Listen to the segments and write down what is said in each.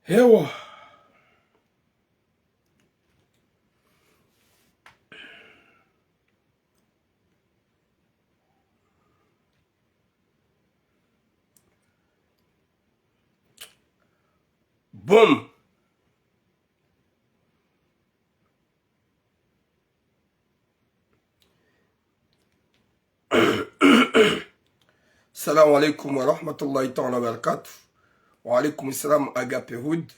Hewa boom. Salam alaikum wa rahmatullahi ta'ala wa barakatuh. Wa alaikum salam Agape Hood.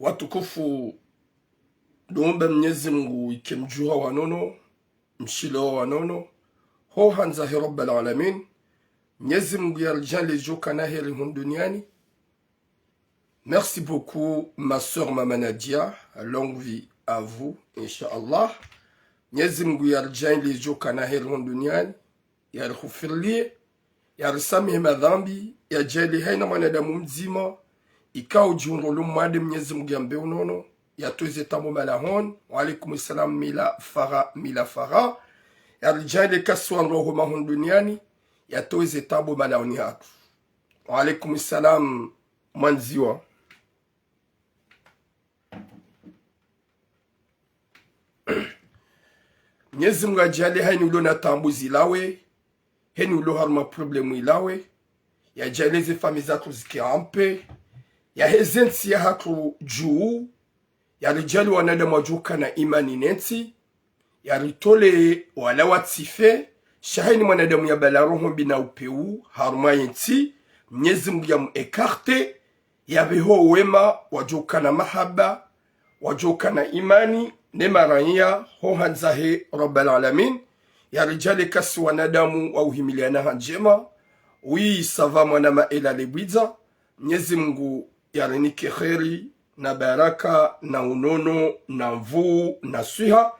Watukufu duombe Mwenyezi Mungu ikemjua wanono mshilo wanono ho hanzahi rabbal alamin. Mwenyezi Mungu yarjali joka na heri duniani. Merci beaucoup ma sœur Mama Nadia, longue vie à vous inshallah. Mwenyezi Mungu yarjali joka na heri duniani, yarghfirli, yarsamehe madhambi, yajali haina mwanadamu mzima ikao jiundolo mwade Mwenyezi Mungu ambe unono yatoze tambo malahon. Wa alaikum salam mila fara yarjali kaswa roho mahon duniani yatoze tambo malahoni hatu. Wa alaikum salam mwanziwa. Mwenyezi Mungu ajali haini ulo na tambo zilawe, haini ulo harma problemu ilawe, yajaleze fami zatu zikiampe, ya hezensi ya hatu juu, ya rijali wanadamu wajuka na imani nenti, ya ritole wala watife, shahini mwanadamu ya balaroho bina upeu, haruma yenti, Mwenyezi Mungu ya muekarte, ya beho wema, wajuka na mahaba, wajuka na imani, nemaranya, ho hanzahe rabbal alamin, ya rijali kasi wanadamu wa uhimiliana hanjema, oui sava mwanama ela lebwiza, Mwenyezi Mungu yarenike kheri na baraka na unono na mvuu na swiha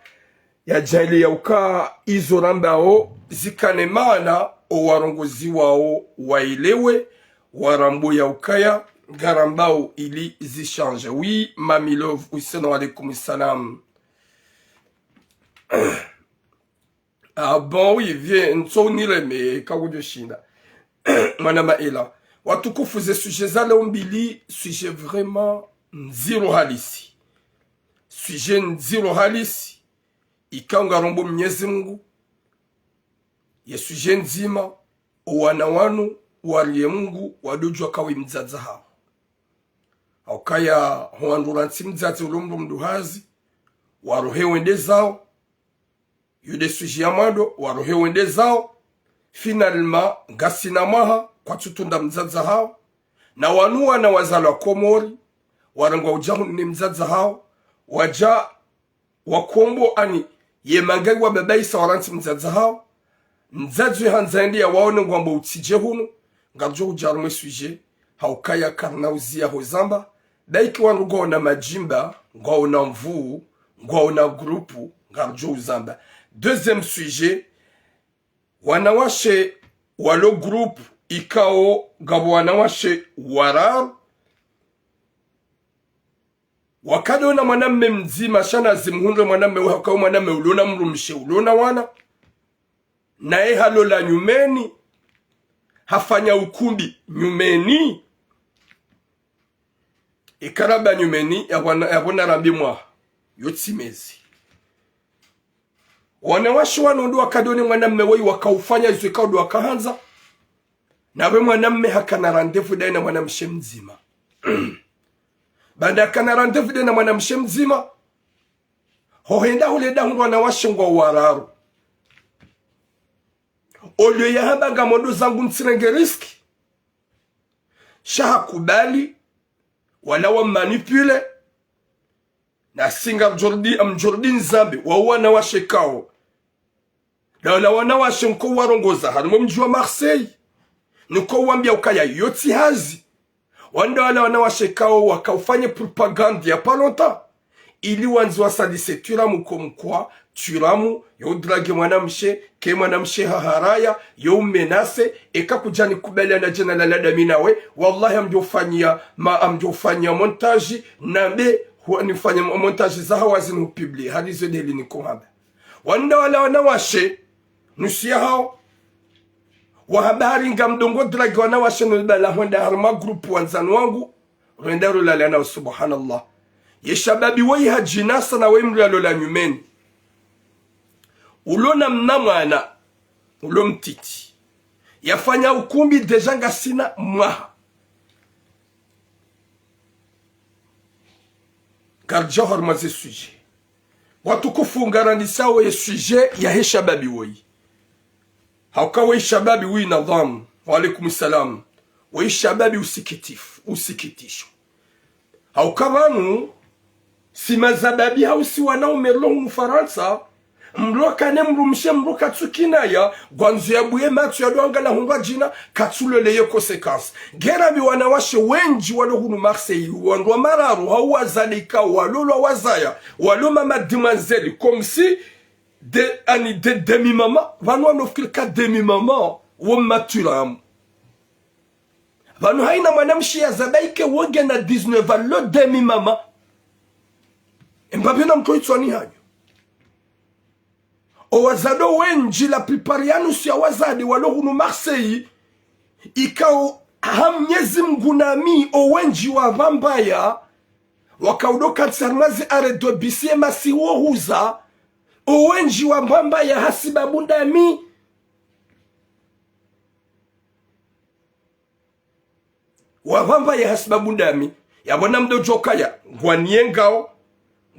ya jali ya ukaa izo rambao zikane maana o warongozi wao wailewe warambo ya ukaya garambao ili zichange. Oui mami love, usena alaikum salam. Ah bon oui viens nsonile me kagujo shinda manama ela watukufu ze sujet za leo mbili, sujet vraiment nziro halisi, sujet nziro halisi ikanga rombo Mwenyezi Mungu ya sujet nzima wana wanu waliye Mungu wadujwa kawi mzaza hao aukaya huandura nsi mzazi ulumdu mduhazi warohe wende zao yude sujet ya mwado warohe wende zao finalement ngasi na maha kwa tutunda mzaza hao na wanua na wazala komori warangwa ujahu ni mzaza hao waja wakombo ani ye mangai wa babaisa waranti mzaza hao mzazi hanzaendi ya waone ngwamba utije hunu ngarjo ujarume suje haukaya karna uzia hozamba daiki wanugo na majimba ngwa na mvuu ngwa na grupu ngarjo uzamba. Deuxième sujet wanawashe walo groupe ikao gabo wanawashe warar wakadona mwanamme mzima shana zimhundwe mwanamme wakao mwanamme ulona mrumshe ulona wana nae halola nyumeni hafanya ukundi nyumeni ikaraba nyumeni yabona rambi mwa yotsimezi wanawashe wanondo wakadoni mwanamme wei wakaufanya izo ikao wakahanza nawe mwanamme hakana randevu dai na mwanamshe mzima banda kana randevu dai na mwanamshe mzima hohenda huleda hundu wanawashe ngwa wararu olio ya hamba gamondo zangu mtsirenge riski shaha kubali wala wa manipule na singa mjordi nzambe wa wanawashe kao na wala wanawashe mko warongoza harumo mjua Marseille nuko wambia ukaya yoti hazi wanda wala wanawashe kao wakaufanye propaganda ya palonta ili wanzi wasadise turamu komkwa turamu yo drage mwanamshe ke mwanamshe haharaya yo menase eka kujani kubali na jana la ladamina we wallahi amjofanyia montage nambe nifanya montage za hawazi no publie hadizo deli ni kohaba wanda wala wanawashe nusia hao wa habari ngamdongo drage wanawashe no bala honda harma group wanzanu wangu rendaro la lana subhanallah yeshababi wei hajinasa na we mralo la nyumeni ulona mnamwana ulo mtiti yafanya ukumbi deja ngasina mwaha karja hormaze suje watukufu ngaranisa we suje ya he shababi wei hauka we shababi wei nadhamu wa alaikum salam we shababi usikitisho hauka vanu si mazababi hausi wanaume lo mfaransa mroka ne mrumshe mroka tsukinaya gwanzu ya buye matu ya doanga la hundwa jina katsulo leye konsekansi gerabi wanawashe wenji walo hunu Marseille wandwa mararu hawa zalika walolo wazaya walo mama demoiselle comme si de demi mama vanu anofkilka demi mama wo maturamu vanu haina mwanamshi ya zabaike woge na 19 lo demi mama mbabe na mtoitswani hanyo owazado wenji la plupart si wazadi walo hunu Marseille ikao hamnyezi mgunami owenji wa vambaya wakaudoka tsarmazi are do bisie masi wohuza owenji wa vambaya hasiba bundami wa vambaya hasiba bundami yabona mdojokaya ngwaniengao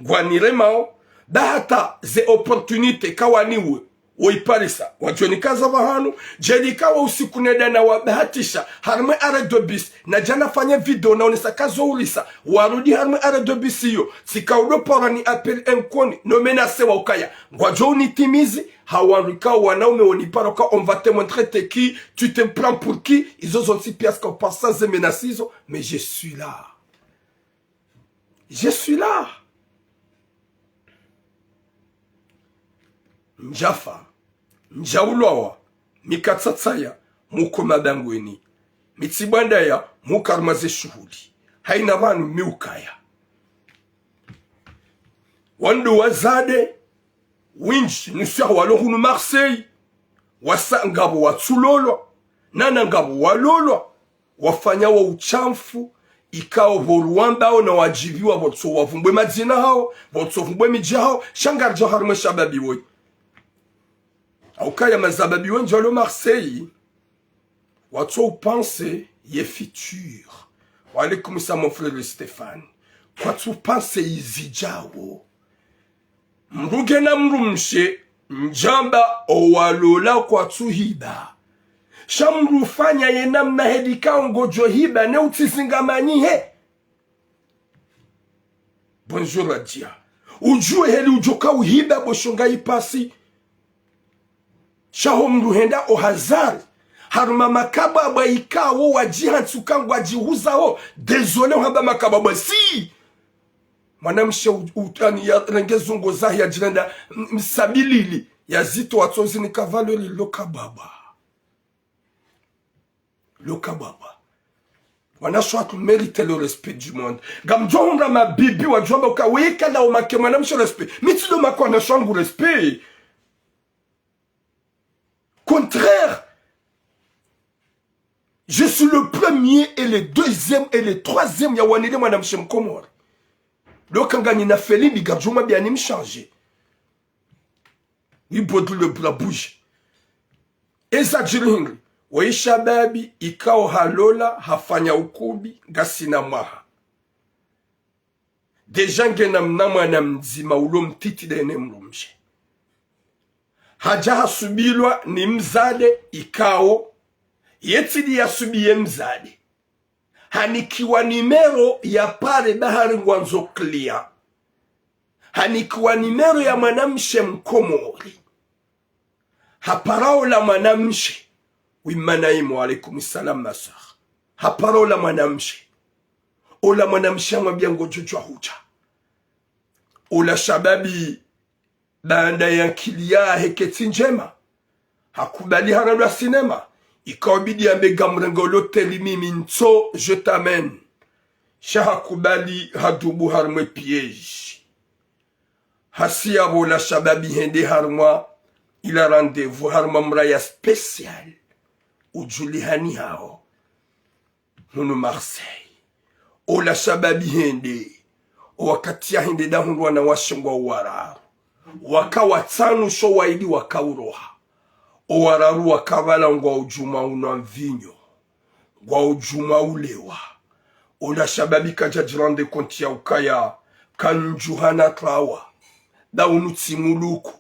ngwaniremao bahata ze opportunite kawaniwe oiparisa wajoni kaza vahanu jeli kawa usikuneda na wabahatisha harme are dobis na jana fanya video na onesa kazo ulisa warudi harme are dobis yo sikaudo pora ni apel enkoni no menase wa ukaya ngwajo unitimizi hawarika wanaume oniparoka on va te montrer t'es qui tu te prends pour qui ils ont aussi pièce qu'on passe sans menaces mais je suis là Njafa, njaulwawa, mikatsatsaya, muko madangweni. Mitsibandaya, mukarmaze shuhuli. Haina vanu miukaya. Wandu wazade, winji, nusia walohunu Marseille. Wasa ngabo watsulolwa, nana ngabo walolwa. Wafanya wa uchamfu, ikao voruambao na wajiviwa votso wavumbwe majina hao, votso vumbwe miji hao, shangarja harme shababi woi. Aukaya mazababi wenji walo Marseille watu pense ye futur wale kumisa mon frère Stéphane watu pense izijao mruge na mrumshe njamba owalola kwa tuhiba shamrufanya yenamna hedika ngojo hiba ne utizingamanyi he bonjour adia ujue heli ujoka uhiba boshonga ipasi shaho mruhenda ohazari haruma makababa ikawo wajiha tsukangwa jihuzaho désolé haba makababa si mwanamshe utani ya rengezungo zahi ya jirenda msabilili ya zito watozi ni kavalori lokababa wanashwa tu mérite le respect du monde gamjonga mabibi wajomba ukaweka la umake mwanamshe respect mitido makwana shangu respect contraire, je suis le premier et le deuxième et le troisième yawanile madame Shemkomor. Lokangani na feli ni garjuma bien me changer. Ni bodu le la bouche. Eza jiringi. Waisha babi ikao halola hafanya ukubi gasina maha. Deja ngena mnama na mzima ulo mtiti dene mrumje. Haja hasubilwa ni mzade ikao yetidi ya subiye mzade hanikiwa nimero ya pare bahari ngwanzo clear hanikiwa nimero ya mwanamshe Mkomori haparao la mwanamshe wimanaimu alaikum salam masar haparao la mwanamshe ola mwanamshe mwabia ngojojwa huja Ula shababi baada ya kilia heketi njema hakubali harandwa sinema ikawabidi ambega mrengo lote mimi nso je t'amène shahakubali hadubu harmwe piège hasia bola shababi hende harmwa ila rendez-vous harmwa mraya spécial ujulihani hao hunu Marseille ola shababi hende wakati ya hende dahundu wana washingwa uwararu wakawa tanu sho waidi wakauroha uwararu wakabala ngwa ujuma una mvinyo ngwa ujuma ulewa ola shababi kajajirande konti ya ukaya kanjuhana trawa da unutsimuluku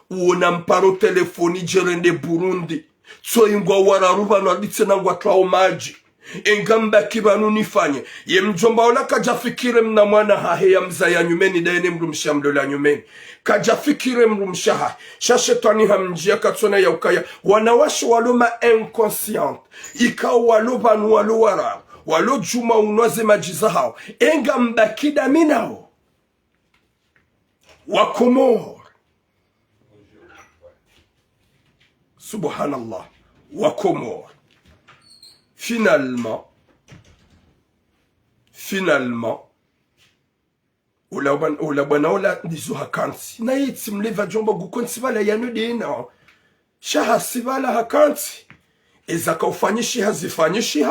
uona mparo telefoni jerende Burundi so ingwa wararu bano aditse ngwa trawa maji engamba kibanu nifanye ye mjomba ola kajafikire mna mwana hahe ya mzaya nyumeni daene mrumsha mdola nyumeni kajafikire mrumsha hahe shashetani hamjia katsona ya ukaya wanawasho waloma inconscient ikao walo banu walo wararu walo juma unwaze majiza hao engamba kidaminao wakomor subhanallah wakomor finalement ola bwana ola ndizo hakansi na yitsi mleva jomba gukonsi bala yanu dina shaha sibala hakansi ezaka ufanyishi hazifanyishi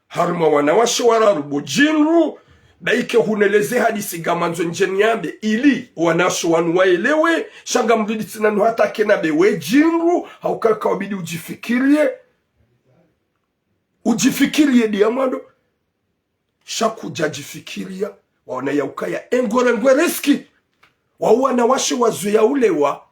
harma wanawashe wararubu jinru baike huneleze hadisi gamanzo njenyambe ili wanashe wanu waelewe shanga mdudisi nanu hata kena bewe jinru haukaka wabidi ujifikirie diamando shaku jajifikiria waona ya ukaya engorengwe riski wawana washe wazu ya ulewa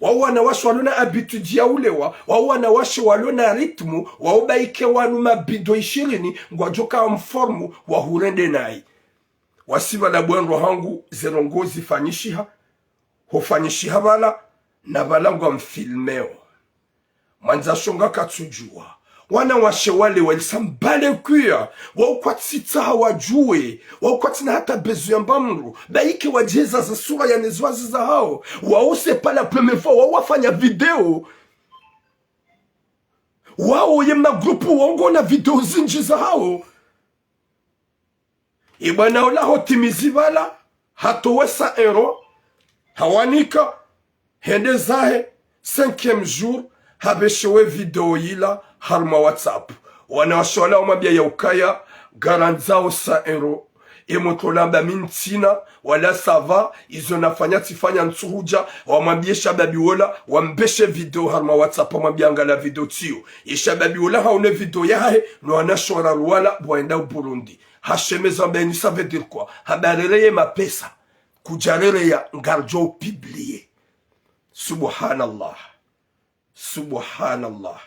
wawana washe walona abituji ya ulewa wawana washe walona ritmu waubaike wanu mabido 20 ngwajoka mformu wahurende nai wasiba na bwenro hangu zerongozi fanyishiha hofanyishiha bala na bala ngwa mfilmeo manza shonga katsujua wana washe wale walisambale kuya waukwatita hawajue waukwatina hata bezu ya mbamru baike wajeza za sura ya nezwazi za hao wause pala première wawafanya video wao ye magrupu wango na video zinji za hao ibana ola hotimizi bala hatowesa ero hawanika hende zahe 5e jour habeshewe video yila harma WhatsApp wanawashola umabia ya ukaya garanzao €100 emotolamba mintina wala sava izo nafanya tifanya nsuhuja wamwambie shababi wola wambeshe video harma WhatsApp wamwambia ngala video tiyo ishababi wola haone video yahe no wanashora ruwala bwaenda Burundi hashemeza mbeni ça veut dire quoi habarere mapesa kujarere ya ngarjo publier subhanallah subhanallah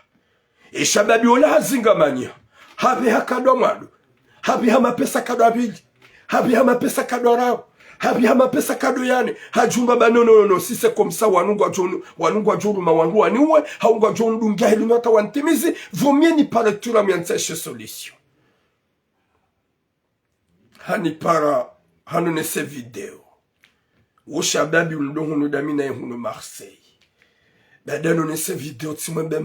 eshababi ola hazingamanya habe hakadwa mwadu habe hama pesa kadwa abili habe hama pesa kadwa rao habe hama pesa kadwa yani hajumba banono si c'est comme ça wanungwa juru mawangu aniwe haungwa jonu dungia helu nyota wantimizi vomie ni para tura mianteshe solution hani para hanu nese video ushababi undongu nudamina hunu Marseille badano nese video timwembe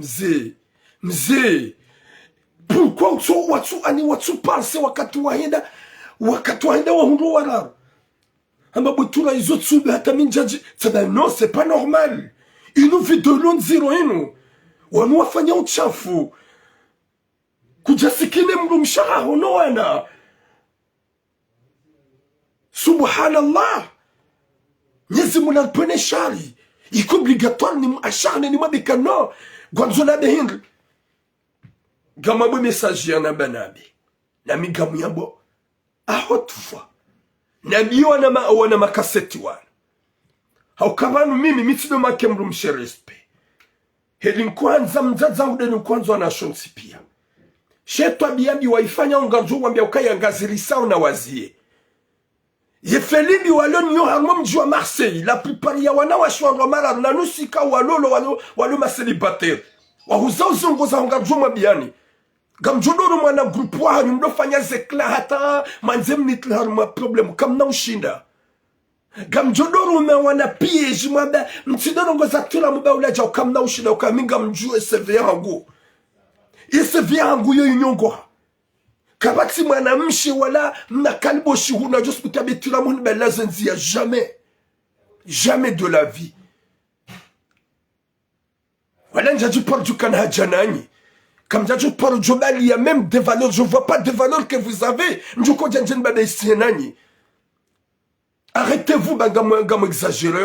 mzee pourquoi watu parse wakati waenda wahundu wararu amba butula izo tsube hata minjaji tada non c'est pas normal inu video lon zero inu wanu wafanya uchafu kujasikine mru mshaha hono wana subhanallah nyezi munalpene shari iko obligatoire ni acharne ni mabika no gwanzola de hindri gamabo message ya nabanabi na migamu yabo ahotfa na biona wana makaseti wana haukabanu mimi mitido make mru msherespe helin kwanza mzaza udeni kwanza na shonsi pia shetwa biabi waifanya ungajo wambia ukaya ngazirisa na wazie yefelimbi waloni yo harmo mji wa Marseille la plupart ya wana washwa mara na nusika walo maselibataire wahuza uzongoza ungajo mabiani gamjodoro mwana groupe wa hanyu mdofanya zekla hata manzem nitla harma problem kamna ushinda Gamjodoro me wana piège mwaba mtidoro ngoza tula mba ulaja ukamna ushida ukaminga mjue sevya hangu. Sevya hangu yo inyongo. Kabati mwana mshi wala mna kalibo shihuna just kutabe tula muni bela zenzia jamais. Jamais de la vie. Voilà njaju par du kana janani. Comme njaju par jobali il y a même des valeurs, je vois pas des valeurs que vous avez. Njoko janjen baba isenani. Arrêtez-vous, gam exagéré.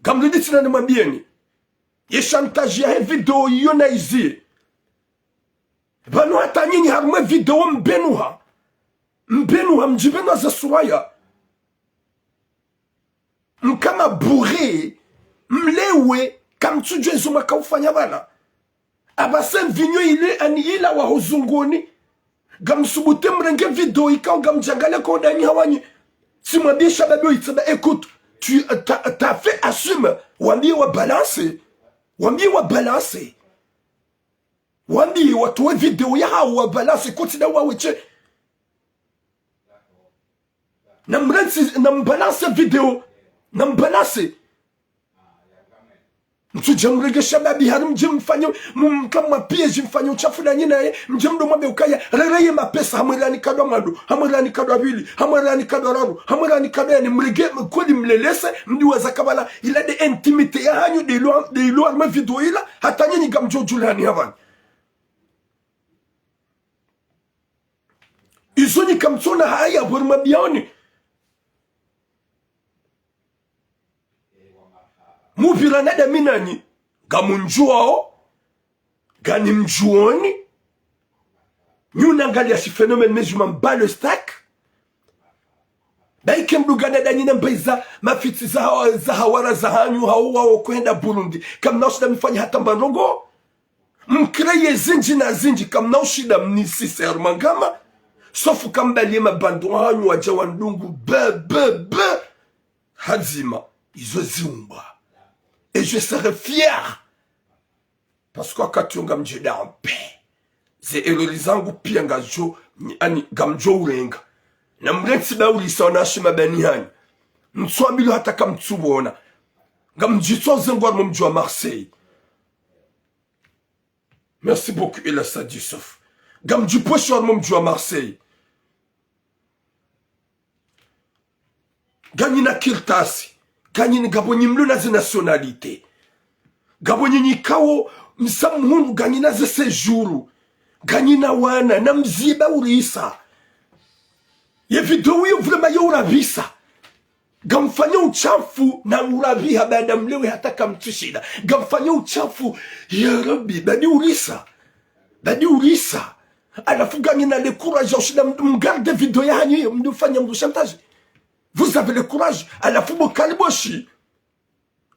Gam le dit dans ma bien. Ye chantage ya vidéo yona izi. Bano atanyini harme vidéo mbenuha. Mbenuha mjibena za suwaya. Mkama bourré. Mlewe kam tujwe zuma kaufanya bana. Abasen vinyo ile ani ila wa hozungoni. Gam subute mrenge vidéo ikao gam jangale ko dani hawanyi. Si moi bien Chababio, il dit, écoute, tu t'as fait, assume. Wambi wa balance. Wambi wa balance. Wambi wa toi vidéo ya wa balance. Continue wa weche. Nam balance vidéo. Nam balance. Mtujamrege Shababi harum jim fanyo kama piège mfanyo chafu na nyina ye mjemdo mwabe ukaya rereye mapesa hamwelani kadwa madu hamwelani kadwa bili hamwelani kadwa raru hamwelani kadwa yani mrege mkodi mlelese mdiwaza kabala ila de intimité ya hanyu de ilo arme video ila hata nyinyi gamjojulani havani izoni kamtsona haya burma bioni mupira nada minani gamunjuao gani mjuoni nyuna ngali ya si phénomène mais je m'en bats le stack baike mdugana danina mbaiza mafiti za hawara za hanyu hawa kwenda Burundi kama nashida mfanya hata mbanongo mkreye zinji na zinji kama nashida mnisi serma ngama sofu kambali mabando hanyu waja wandungu be hazima izo ziumba. Et je serai fier. Parce que quand tu as en paix, c'est élolisant pia ngajo ani gamjo urenga. Na mrensi ba ulisa na shima banihani. Mswamilo hata kamtsubona. Gamjitso zengwa mumjwa Marseille. Merci beaucoup Ela Sadissof. Gamjipo shwa mumjwa Marseille. Ganina kiltasi. Ganyini gabonyi mluna ze nationalité. Gabonyi nikawo msamuhundu ganyina ze sejuru. Ganyina wana na mziba urisa. Ye video hiyo vrema ya urabisa. Gamfanya uchafu na urabiha baada mlewe hata kamtushida. Gamfanya uchafu ya Rabbi badi urisa. Badi urisa. Alafu ganyina le courage ushida mgarde video ya hanyi mdufanya mdushantaji. Vous avez le courage à la football kaliboshi.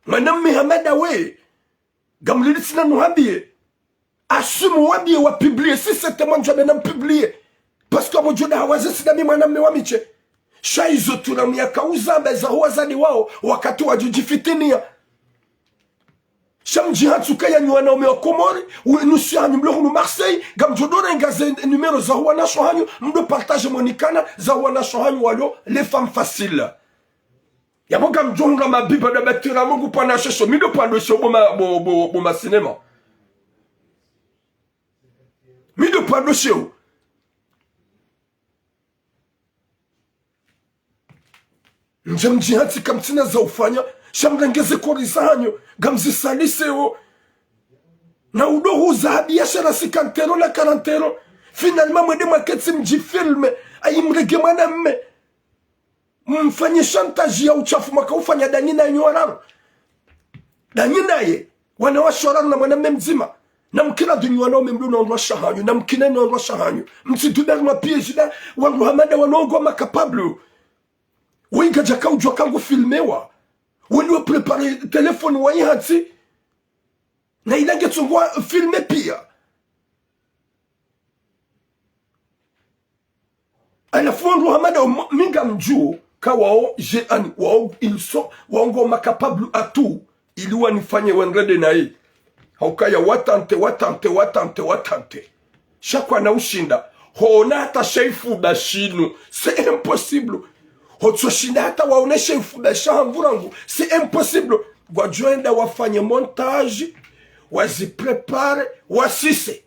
Madame Mohamed Awe. Gamlilisina nous habillé. Assume wabiye wa publier. Si c'était moi, je vais pas publier. Parce que mon Dieu n'a pas dit madame Mewamiche. Shaizo tunamia kauza beza wazali wao wakati wa jujifitinia. Sham jihatsuka ya nywana ome wa Komori. Nusu hanyu mlohunu Marseille. Gamjodora ngaze numéro za wana shohanyu. Mdo partage monikana za wana shohanyu walo. Les femmes faciles. Yabo gamjonga mabiba da betira mungu pana shesho. Mido pando sho boma cinema. Mido pando sho. Njamjihati kamtina za ufanya. Shamrengeze kori zanyo. Gamzi saliseo. Na udohu za biashara si kantero la karantero. Finalement mwede maketsi mjifilme. Ayimrege mwana mme. Mfanye chantage ya uchafu maka ufanya danina nyuararu. Danina ye. Wanawashoraru na mwana mzima. Na mkina dunyuana umemlu na onwa shahanyu. Na mkina na onwa shahanyu. Mtiduberi mapie jida. Wangu hamada wanongwa makapablu. Wenga jaka ujwa kangu filmewa. Wenu prepare telefoni wa hati. Na ilange tungwa filme pia. Alafu wangu hamada minga mjuo. Ka wao jeani wao ilso. Wango makapablu atu. Iliwa nifanye wenrede na hii. Haukaya watante. Shakwa na ushinda. Hona hata shaifu bashinu. C'est impossible. Hotoshinda hata waoneshe ufubesha hangurangu. C'est impossible. Wajuenda wafanye montage, waziprepare, wasise.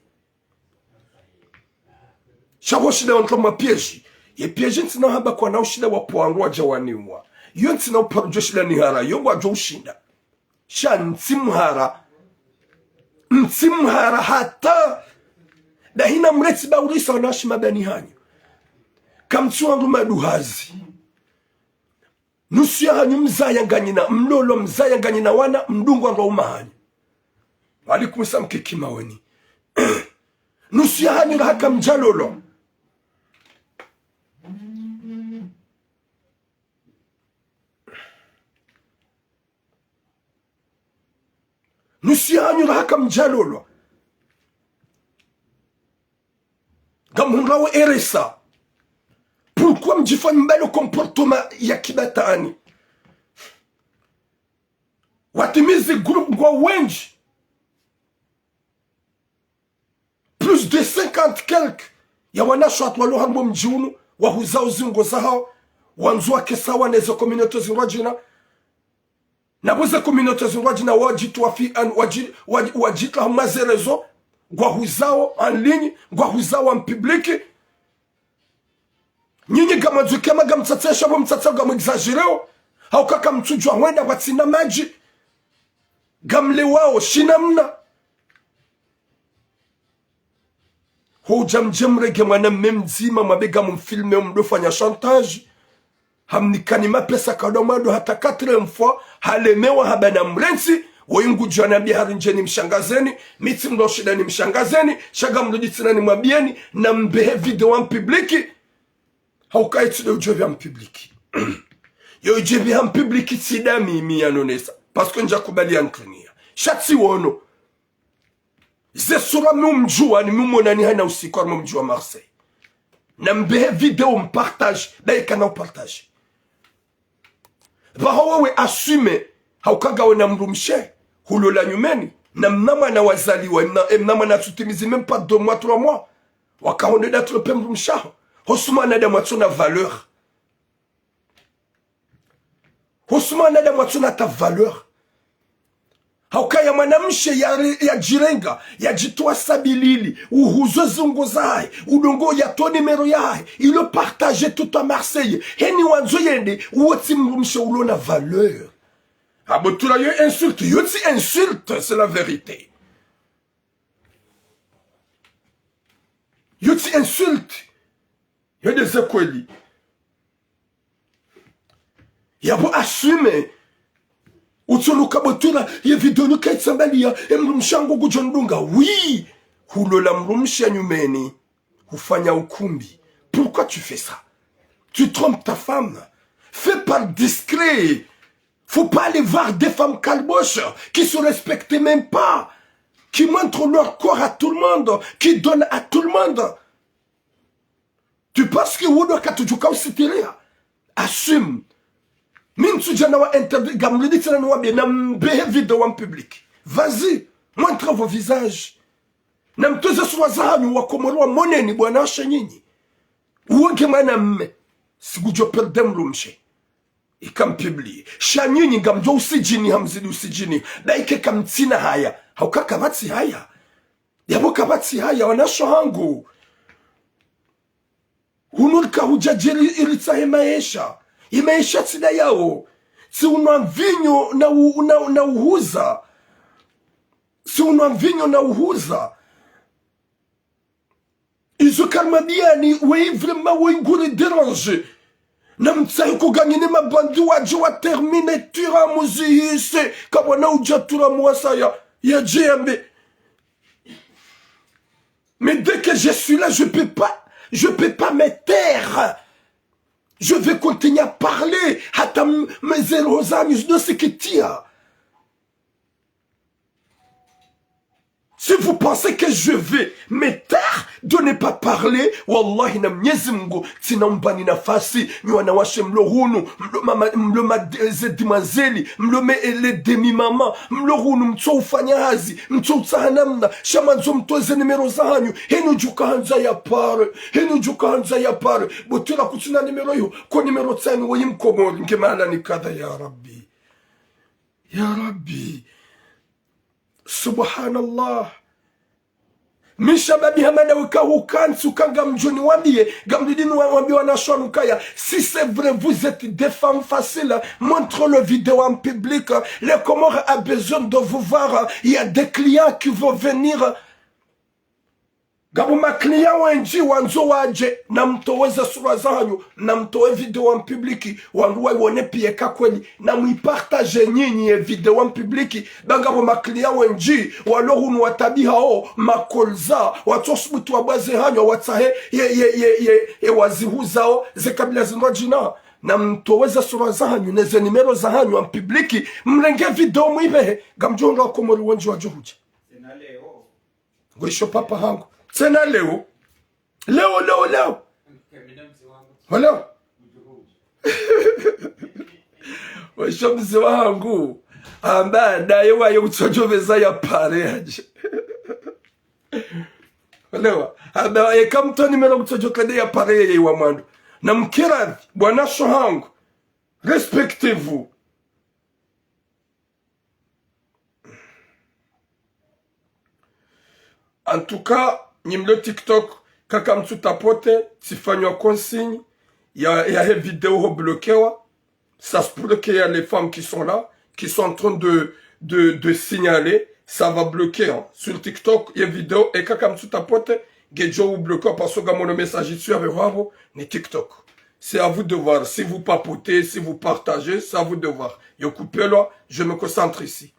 Shawo shida ontro mapieji. Ye pieji ntina haba kwa na ushida wapuangu wajawaniwa. Yo ntina uparujo shida nihara. Yo wajo ushinda. Sha ntimhara. Ntimhara hata. Da hina mreti ba urisa wanashima bani hanyo. Kamtu wangu maduhazi. Nusu ya hanyu mzaya nganyina. Mlolo mzaya nganyina wana mdungu wangu umahanyo. Walikumisa mkikima weni. Nusu ya hanyu haka mjalolo. Nusu ya hanyu haka mjalolo. Gamungawo eresa. Pourquoi mjifanya mbele comportement ya kibatani? Watimize groupe ngwa wenji. Plus de 50 quelques. Ya wanasho atwalo hango mjiunu. Wahuzao zingo zahao. Wanzua kesawa nezo communauté zinwajina. Na boze communauté zinwajina wajitu wafi wajitla humazerezo. Wahuzao en ligne. Wahuzao en public. Nyinyi kama dzukema gamtsatsesha bo mtsatsa gamexagereo haukaka mtujwa wenda watsina maji gamle wao shinamna hoja mjemrege mwana memzima mabega mfilme mdofanya chantage hamnikani mapesa kadomado hata 4 fois halemewa habana mrensi woyungu jana bihari njeni mshangazeni miti mdoshida ni mshangazeni shaga mdojitsina ni mwabieni na mbehe video en publiki haukai tude ujevi en publiki. Yo ujevi en publiki tsida mimi yanonesa. Parce que nja kubali anklinia. Shatsi wono. Zesura mjua ni mumona ni hana usikor mjua Marseille. Na mbehe video mpartage. Bae kana upartage. Bahawawe assume. Haukaga wana mrumshe. Hulola nyumeni. Na mnama na wazaliwa. Mnama na tutimizi même pas 2 mois, 3 mois. Wakahonde d'être pe mrumshaho. Hosuma nada mwatuna valeur. Hosuma nada mwatuna ta valeur. Haukaya manamshe ya jirenga, ya jitoa sabilili, uhuzo zungo zae, udongo ya to numero yae, il le partage tout à Marseille. Heni wanzo yende, uoti mrumshe ulona valeur. Abotula yo insulte, yoti insulte, c'est la vérité. Yoti insulte. Il y a des écoles. Il y a beau assumer. Utsunuka botula, il y a vidéo nous kait sambalia, et mrumshango gujondunga. Oui! Hulola mrumsha nyumeni. Hufanya ukumbi. Pourquoi tu fais ça? Tu trompes ta femme. Fais par discret. Faut pas aller voir des femmes calboches qui se respectent même pas. Qui montrent leur corps à tout le monde. Qui donnent à tout le monde. Tu penses que Wodo Katujuka usitiria? Assume. Mintu jana wa interdit gamlidi tsana wa bien nambe vidéo en public. Vas-y, montre vos visages. Namtoza swazani wa komoro moneni bwana nyinyi. Uonge manam sigujo perdem lumshe. Ikam publie. Shanyinyi gamjo usijini hamzidi usijini. Daike kamtina haya. Haukaka batsi haya. Yabo kabatsi haya wanasho hangu. Hunulka hujajiri ilitsa imaesha. Imaesha tsida yao. Si unwa vinyo na uhuza. Si unwa vinyo na uhuza. Izo karmabiani wei vraiment wei nguri déranger. Namtsayi kuganyine mabandu waje wa termine tira muzihise. Kabwana ujatura mwasaya ya JMB. Mais dès que je suis là, je peux pas me taire. Je vais continuer à parler. Hata mes rosanius de ce que tia. Si vous pensez que je vais me taire de ne pas parler, wallahi na Mwenyezi Mungu tinaombani nafasi niwanawashe mlo hunu mlo mazedimazeli mlo meele demi mama mlo hunu mto ufanya hazi mto utahanamna shamanzo mtoeze nimero zahanyu henu juka hanza ya pare botira kutina nimero yu ko nimero tsani woyi mkomori nke maana ni kadha ya Rabbi subhanallah mishababi hamada wikahukansi ukanga mjoni wabie gamdidini wabie wanashwanukaya si c'est vrai vous êtes des femmes faciles montre le vidéo en public les Comores a besoin de vous voir il y a des clients qui vont venir gabu makliya wenji wanzo waje na mtoweza sura zanyu na mtowe video en publiki wanduwa iwone pie kakweli na muipartage nyinyi video en publiki bangabu makliya wenji walohunu watabi hao makolza watosubutu wabaze hanyo watahe ye wazihu zao ze kabila zinwa jina na mtoweza sura zanyu neze nimero za hanyu en publiki mlenge video muibehe gamjonga wakomori wenji wajuhuja ngoisho papa hangu tena leo wala washamzi wangu ambaye naye wayo kutojoveza ya pare aje wala ambaye kamtoni melo kutojokade ya pare yeye wa mwandu na mkira bwana shohangu respectez-vous. En tout cas, Nimle TikTok, kaka mtu tapote, tifanywa consigne, il y a des vidéos bloquées, ça se pourrait qu'il y a les femmes qui sont là, qui sont en train de signaler, ça va bloquer, hein. Sur TikTok, il y a des vidéos, et kaka mtu tapote, Gedjo ou bloqué, parce que mon message ici avec vous, ni TikTok. C'est à vous de voir, si vous papotez, si vous partagez, c'est à vous de voir. Yo coupez là, je me concentre ici.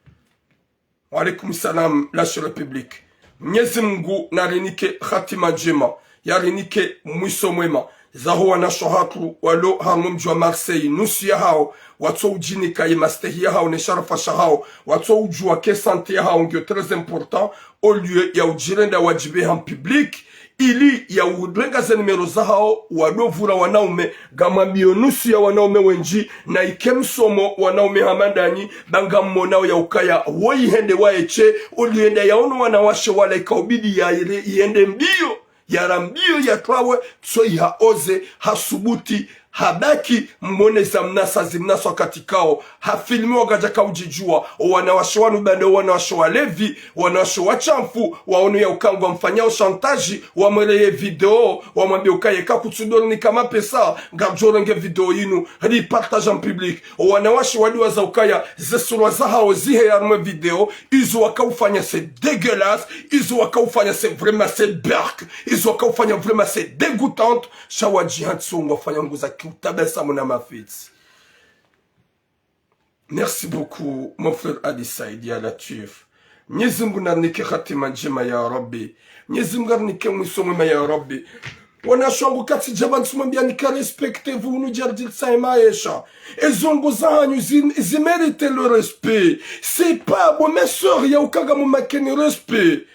Wa alaikum salam, là sur le public. Mwenyezi Mungu narinike khatima njema yarinike mwiso mwema zaho wanashohatu walo hangu mjwa Marseille nusu ya hao wato ujinika ye mastehi ya hao ne sharafa hao wato ujua ke santé ya hao ngio très important au lieu ya ujirenda wajibe en public ili ya udrenga za nimero za hao walovura wanaume gama nusu ya wanaume wenji na ikemsomo wanaume hamandanyi banga mmonao ya ukaya woi hende waeche ulienda yaono wanawashe wala ikaubidi ya iende mbio ya mbio ya trawe so ya oze hasubuti habaki mbone za mnasa zimnaswa katikao hafilmi wagajaka ujijua wanawashe wanu bande wanawashe walevi wanawashe wachamfu waonu ya ukangwa mfanyao shantaji wamweleye video wamwambia ukaye kakutudori ni kama pesa ngabjorenge video yinu hadi partage en public wanawashe wadiwa za ukaya zesurwa za hao zihe yarmwe video izo wakaufanya c'est dégueulasse izo wakaufanya c'est vraiment c'est berk izo wakaufanya vraiment c'est dégoûtante shawaji hansu wafanya nguza merci beaucoup mon frère Adi Saidi à la Tuf. Mwenyezi Mungu narnike khatima njema ya Rabbi. Mwenyezi Mungu narnike mwiso mwema ya Rabbi. Wanashwangu kati jaban tumambia nika respectez-vous nous jardil saima esha. Ezongo zanyu zimerite le respect. C'est pas bon mes sœurs ya ukaga mu makeni respect.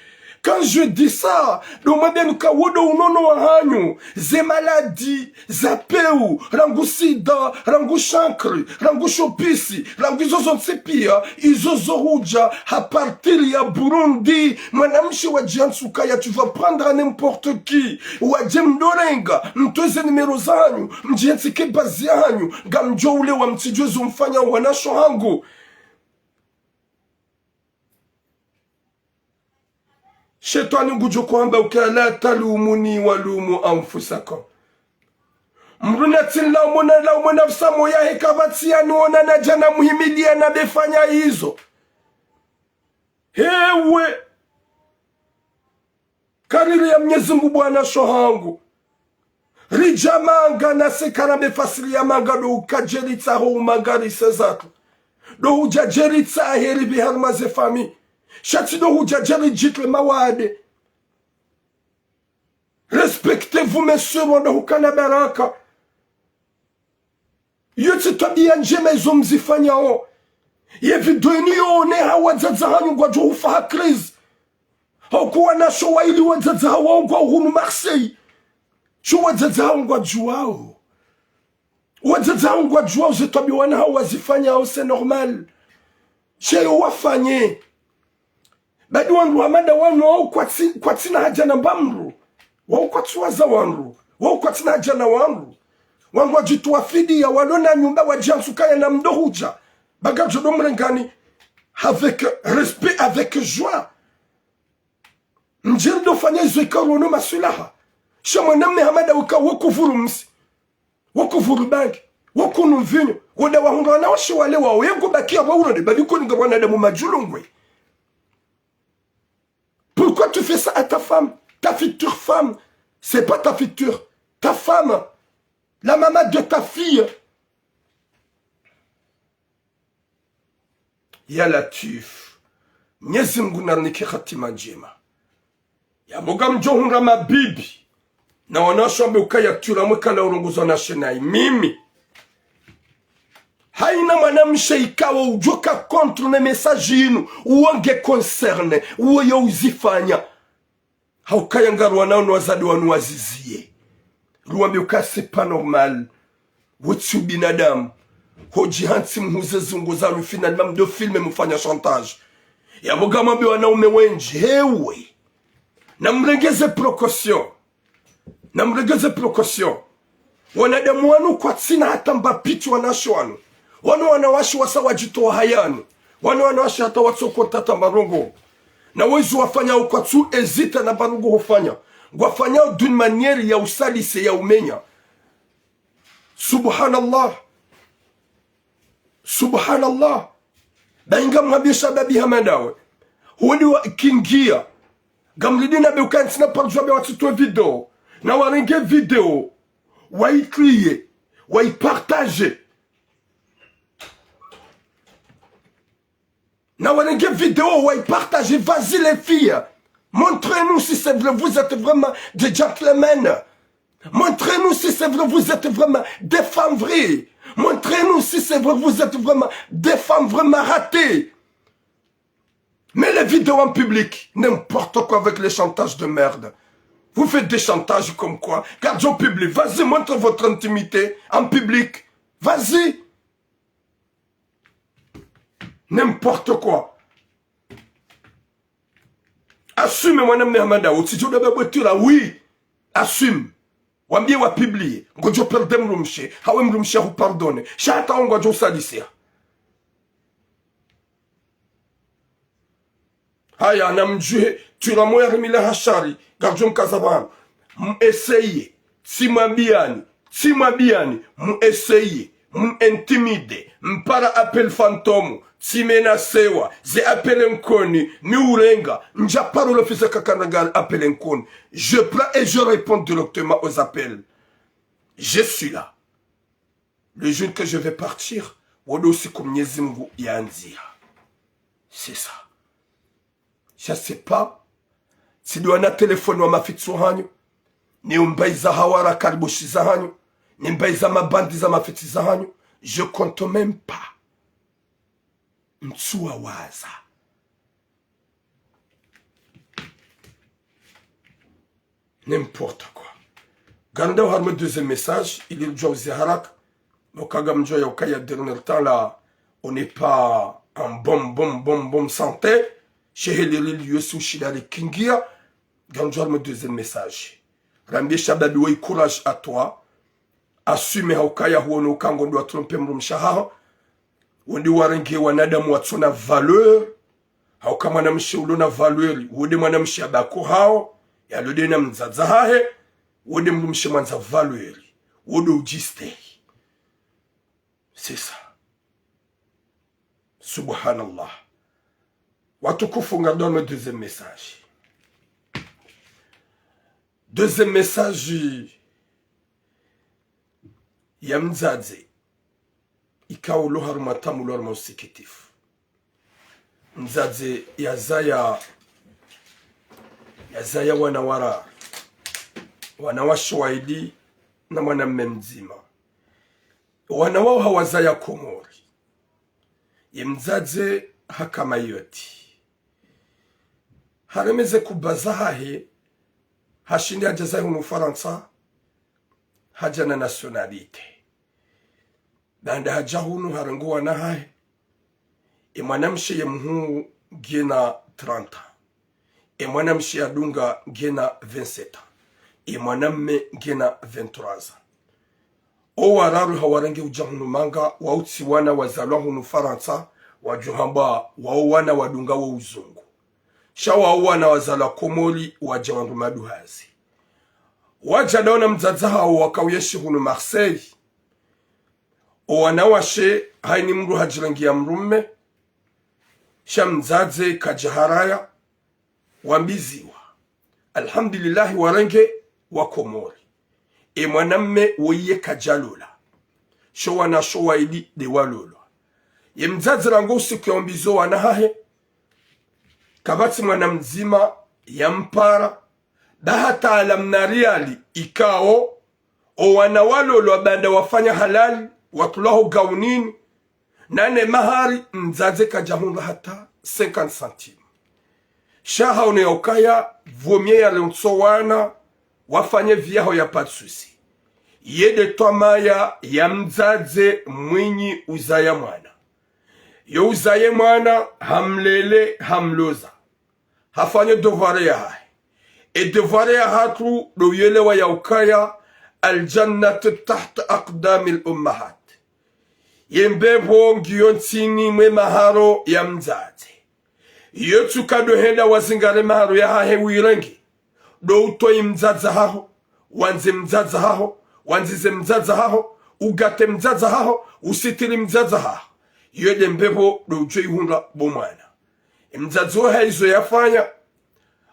Quand je dis ça, domabenuka wodo unono wa hanyu, ze maladi, za peu, rangu sida, rangu chankri, rangu shopisi, rangu izozo nsepia, izozo huja, à partir ya Burundi, mwanamshi wa Jiansukaya, tu vas prendre à n'importe qui, waje mdorenga, mtoeze nimero zanyu, mjiensike bazi hanyu, gamjo ule wa mtijozo mfanya wanasho hangu. Shetani ngujo kwamba ukala talumuni walumu anfusakum. Mruna tila umona fsamo ya hekabatia nuona na jana muhimidia na befanya hizo. Hewe. Kariri ya Mwenyezi Mungu Bwana shohangu. Rijamanga na sekana befasili ya manga do ukajeritsa ho umangari sezatu. Do ujajeritsa heri biharma ze fami. Chatido hujajali jitle mawade. Respectez-vous mes sœurs wana hukana baraka. Yote tabia njema izo mzifanyao. Ye video yoni yone hawa zazahanyu ngwa jo ufaha kriz. Haukuwa na showa ili wazazi hawaongwa hunu Marseille. Showa wazazi haongwa juao. Wazazi haongwa juao zetobi wana hao wazifanya hao c'est normal. Sheyo wafanye. Badi wanru hamada wanu wao kwa tina haja na mbamru. Wao kwa tuwaza wanru. Wao kwa tina haja na wanru. Wangu wajitua fidi ya walona nyumba wajiansukaya na mdohuja. Bagajo domrengani. Avec respect, avec joie. Njirdo fanya izo ikaru ono masulaha. Shama name hamada uka wakuvuru msi. Wakuvuru bangi. Wakunu mvinyo. Wada wahunga wanawashi wale wao. Yengu bakia wauro de badiko nga wana damu majulungwe. Pourquoi tu fais ça à ta femme? Ta future femme. C'est pas ta future. Ta femme. La maman de ta fille. Ya Latif. Nyezi mgunarniki khatima njema. Ya mogam johunra mabibi. Na wanashombe ukaya tura mweka na urunguzo na shenai. Mimi. Haina mwanamshe ikawa ujoka contre ne message yinu. Uwange concerne. Uwe uzifanya. Haukaya ngaru wanao wazadi wanu wazizie. Ruwambi uka c'est pas normal. Wotsu binadamu. Hoji hansi mhuze zunguzaru finalement mdo filme mfanya chantage. Ya mogama mbe wanaume wenji. Hewe. Na mregeze precaution. Na mregeze precaution. Wanadamu wanu kwa tsina hata mbapitu wanasho wanu. Wanu wanawashi wasa wajitoa hayanu. Wanu wanawashi hata watsoko tata marongo. Na wezu wafanya ukwatsu ezita na barongo hufanya. Wafanya d'une manière ya usalise ya umenya. Subhanallah. Subhanallah. Bainga mwabisha babi hamadawe. Huweli wa kingia. Gamlidina be ukantina parjwa be watitwe video. Na warenge video. Waikliye. Waipartage. Na warenge video. Waipartage. Vas-y les filles. Montrez-nous si c'est vrai, vous êtes vraiment des gentlemen. Montrez-nous si c'est vrai, vous êtes vraiment des femmes vraies. Montrez-nous si c'est vrai, vous êtes vraiment des femmes vraiment ratées. Mais les vidéos en public, n'importe quoi avec les chantages de merde. Vous faites des chantages comme quoi? Garde au public, vas-y, montre votre intimité en public. Vas-y. N'importe quoi. Assume mwana mnehmada utijou da bebwetira oui assume wambie wa publier ngojo perde mrumshe hawe mrumshe hu pardonne shata ngojo sadisia haya namjue tunamoya remila hashari garjo mkazaban m'essayer simwabiani m'essayer m'intimide m'para appel fantôme si menacewa, ze appelle nkoni, ni urenga, nja parole fisa kakanagal appelle nkoni. Je prends et je réponds directement aux appels. Je suis là. Le jour que je vais partir, wodosi kumnyezimgu yanzia. C'est ça. Je sais pas. Si douana téléphone wa mafitsu hanyu, ni umbaiza hawara karibushi za hanyu, ni mbaiza mabandi za mafiti za hanyu, je compte même pas. Mtsua waza. N'importe quoi. Ganda har me deuxième message, il est le jour Harak. Donc agam joya au kaya dernier temps là, on n'est pas en bon santé. Chez les lieux sous Shidari Kingia. Ganda har me deuxième message. Rambi Shababi way courage à toi. Assume au kaya huono kango doit tromper mrumshaha. Wende warenge wanadamu watsona valeur. Hau kama namshe ulona valeur. Wende manamshe abako hao. Ya lode na mzaza hahe. Wende mrumshe manza valeur. Wende ujiste. C'est ça. Subhanallah. Watukufu nga donne le deuxième message. Deuxième message. Yamzadze. Ikaw lohar matamu lohar mausikitif. Mzadze yazaya wanawara. Wanawashwaidi na mwanamme mzima. Wanawao hawazaya Komori. Yemzadze hakama yoti. haremeze kubazahahe hashindi hajazahi hunu Faransa haja na nationalite danda haja hunu haranguwa na hae mwanamshi ya mhuu gena 30 mwanamshi ya dunga gena 27 mwanamme gena 23 o wararu hawarangi uja hunu manga wauti wana wazalwa hunu Faransa wajuhamba wao wana wadunga wa uzungu shawa wana wazala Komori waja wandu maduhazi waja daona mzazaha wakaweshi hunu Marseille wanawashe haini mru hajirangi ya mrume shamzaze kajaharaya wambiziwa alhamdulillahi warenge wa Komori mwanamme woye kajalula showa na showa ili de walolo mzaze rango usiku ya mbizo wanahahe kabati mwana mzima ya mpara dahata alamnariali ikao o wanawalolo abanda wafanya halali watulaho gaunini nane mahari mzaze kajahunga hata 50 centime shaha uneokaya vomie ya leonso wana wafanye viaho ya patsusi yede twamaya ya mzaze mwinyi uzaya mwana yo uzaye mwana hamlele hamloza hafanye dovare ya hai dovare ya hatu do yelewa ya ukaya aljannat tahta aqdamil ummahat yembebo ngiyontini mwe maharo ya mzaze yotu kado henda wazingare maharo ya hahe wirengi do utoi mzaza haho wanze mzaza haho wanzize mzaza haho ugate mzaza haho usitiri mzaza haho yode mbebo do ujoi hunga bomwana mzazi wa haizo yafanya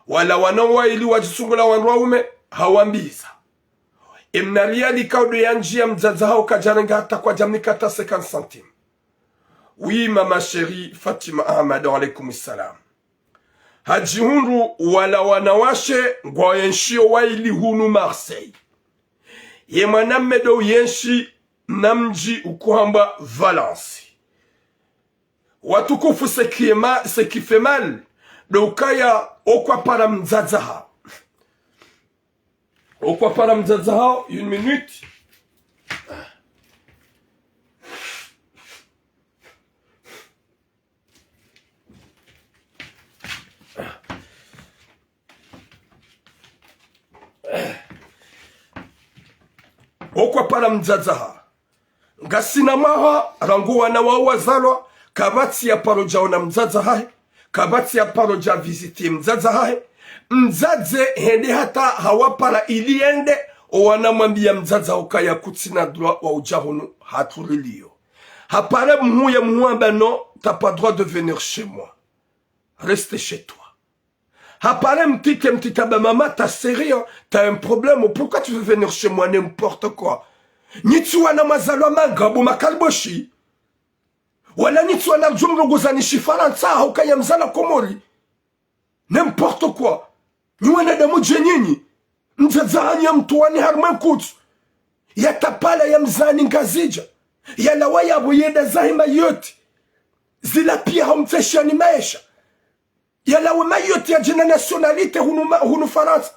wala wanawa ili wajisungula wanwaume hawambiza mnaliali kaudo ya njia mzazi hao kajarenga hata kwa jamni kata 50 centime. Oui mama chérie Fatima Ahmad alaykum salam hajihundu wala wanawashe ngwa yenshio wa ili hunu Marseille ye mwanamme do yenshi namji ukuhamba Valence watukufu sekife mal dokaya okwa para mzaza hao okwa para mzaza hao une minute okwa para mzaza hao ngasina maha rangu wana wawa zalwa kabati ya paroja ona mzaza hae kabati ya paroja visiti mzaza hae mzaze hende hata hawapara iliende wana mwambia mzaza ukaya kutina droit wa ujahunu haturilio hapare mhuya mhuamba non t'as pas droit de venir chez moi reste chez toi hapare mtite ba mama t'as sérieux t'as un problème pourquoi tu veux venir chez moi n'importe quoi nitu wana mazalwa magabu makalboshi wala nitu wana jumlo gozanishi Faransa haukaya mzala Komori n'importe quoi nywana damu jenyinyi mzazani ya mtuwani harman kutu yatapala ya mzani ngazija yala waya buyeda zahima yote zila pia hamteshani maisha yala wema yote ya jina nationalite hunu Faransa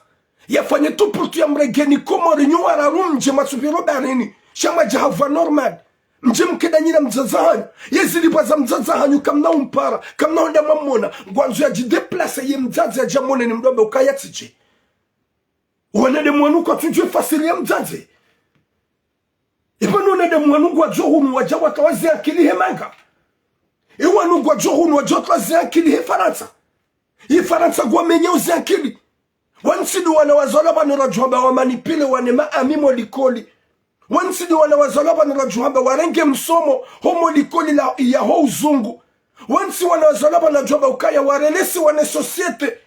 yafanye tuputu ya mregeni Komori nyuara rumje masubiro barini shama jahava normal mje mkeda nyina mzazahani yezili baza mzazahani kamna umpara kamna onda mamona ngwanzo ya jideplase ye mzazi ya jamone ni mdobe ukayatije wanade mwanu kwa tujue fasili ya mzazi ibanu nade mwanu kwa johunu wajawa tawazi ya kili hemanga iwanu kwa johunu wajawa tawazi ya kili he Faransa ye Faransa kwa menye uzi ya kili wansidu wana wazola banu rajuhaba wa manipile wanema amimo likoli wansidi wana wazalaba na rajuhamba warenge msomo homo likoli la ya ho uzungu wansi wana wazalaba na juhamba ukaya warelesi wane societe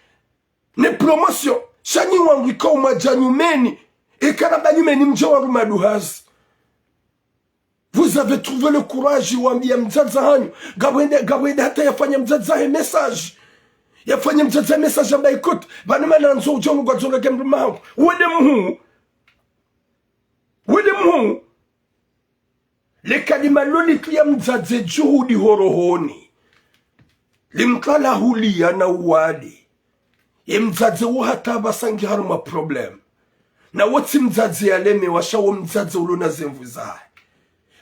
ne promotion shanyi wangu ikaw majanyumeni ikarabanyumeni mjawa rumaduhazi vous avez trouvé le courage wambia mzaza hanyu gawende hata yafanya mzaza he message yafanya mzaza message amba ikote banimana nzo ujongu kwa zonga kembu mahu wede mhu le kalima loli kia mzaze juhudi horohoni limkala hulia na uwali ye mzazi wo hata basangi haruma problem na woti mzazi aleme washawo mzazi ulona zemvu zae